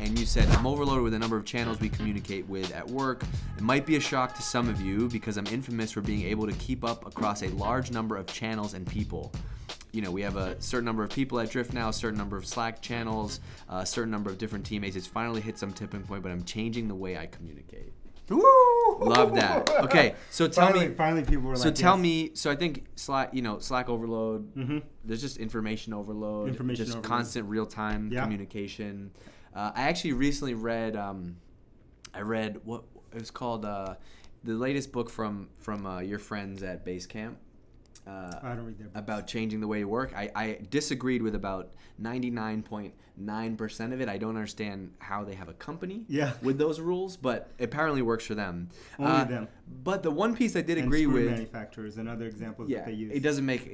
and you said, I'm overloaded with the number of channels we communicate with at work. It might be a shock to some of you because I'm infamous for being able to keep up across a large number of channels and people. We have a certain number of people at Drift now, a certain number of Slack channels, a certain number of different teammates. It's finally hit some tipping point, but I'm changing the way I communicate. Woo! Love that. Okay, so tell me. Finally, people were so like, tell yes. me. So I think Slack overload. Mm-hmm. There's just information overload. Just constant real-time communication. I actually recently read. I read what it was called. The latest book from your friends at Basecamp. I don't read their books. About changing the way you work. I disagreed with about 99.9% of it. I don't understand how they have a company with those rules, but it apparently works for them. Only them. But the one piece I did agree screw with manufacturers and other examples that they use. it doesn't make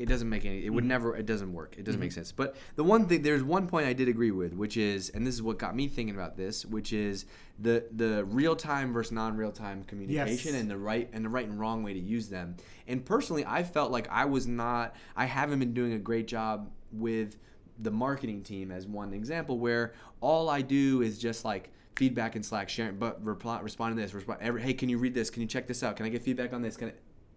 any. It would never. It doesn't work. It doesn't make sense. But there's one point I did agree with, which is, and this is what got me thinking about this, which is the real time versus non real time communication and the right and wrong way to use them. And personally, I felt like I haven't been doing a great job with the marketing team as one example, where all I do is just like feedback in Slack, sharing, but respond to this, hey, can you read this? Can you check this out? Can I get feedback on this?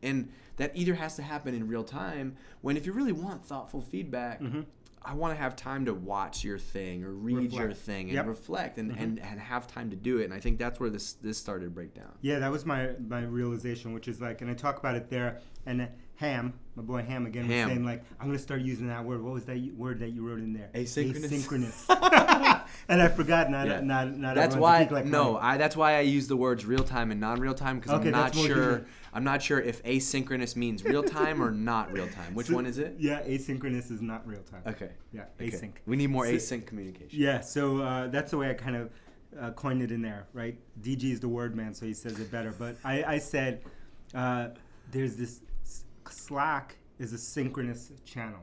And that either has to happen in real time, when if you really want thoughtful feedback, I want to have time to watch your thing or read your thing and reflect and have time to do it. And I think that's where this started to break down. Yeah, that was my realization, which is like, and I talk about it there. And Ham, my boy Ham again, was saying like, I'm going to start using that word. What was that word that you wrote in there? Asynchronous. And I forgot. Not that's why. That's why I use the words real time and non real time, because I'm not sure if asynchronous means real time or not real time. Which one is it? Yeah, asynchronous is not real time. Okay. Yeah, async. We need more async communication. Yeah, so that's the way I kind of coined it in there, right? DG is the word man, so he says it better. But I said there's this Slack is a synchronous channel.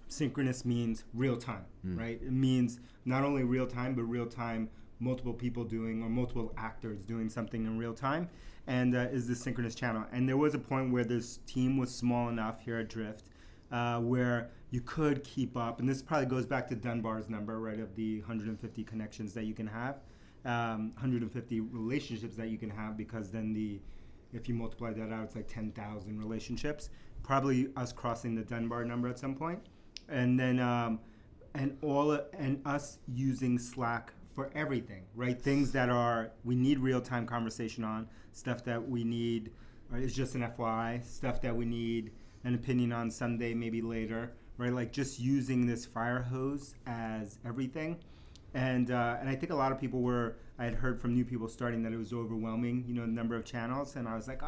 Synchronous means real time, right? It means not only real time, but real time, multiple people doing or multiple actors doing something in real time, and is the synchronous channel. And there was a point where this team was small enough here at Drift where you could keep up, and this probably goes back to Dunbar's number, right, of the 150 connections that you can have, 150 relationships that you can have, because then if you multiply that out, it's like 10,000 relationships. Probably us crossing the Dunbar number at some point, and then and us using Slack for everything, right? Things that we need real-time conversation on, stuff that we need, or it's just an FYI, stuff that we need an opinion on Sunday, maybe later, right? Like just using this fire hose as everything. And I think a lot of people I had heard from new people starting that it was overwhelming, the number of channels. And I was like,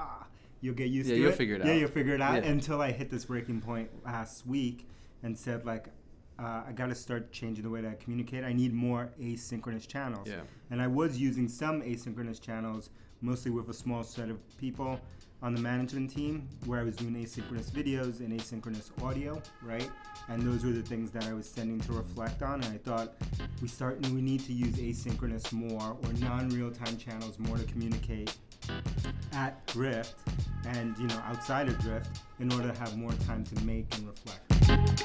you'll get used to it. Yeah, you'll figure it out. Yeah, you'll figure it out. Yeah. Until I hit this breaking point last week and said, like, I got to start changing the way that I communicate. I need more asynchronous channels. Yeah. And I was using some asynchronous channels, mostly with a small set of people on the management team, where I was doing asynchronous videos and asynchronous audio, right? And those were the things that I was sending to reflect on. And I thought we need to use asynchronous more, or non-real-time channels more, to communicate at Drift and outside of Drift, in order to have more time to make and reflect.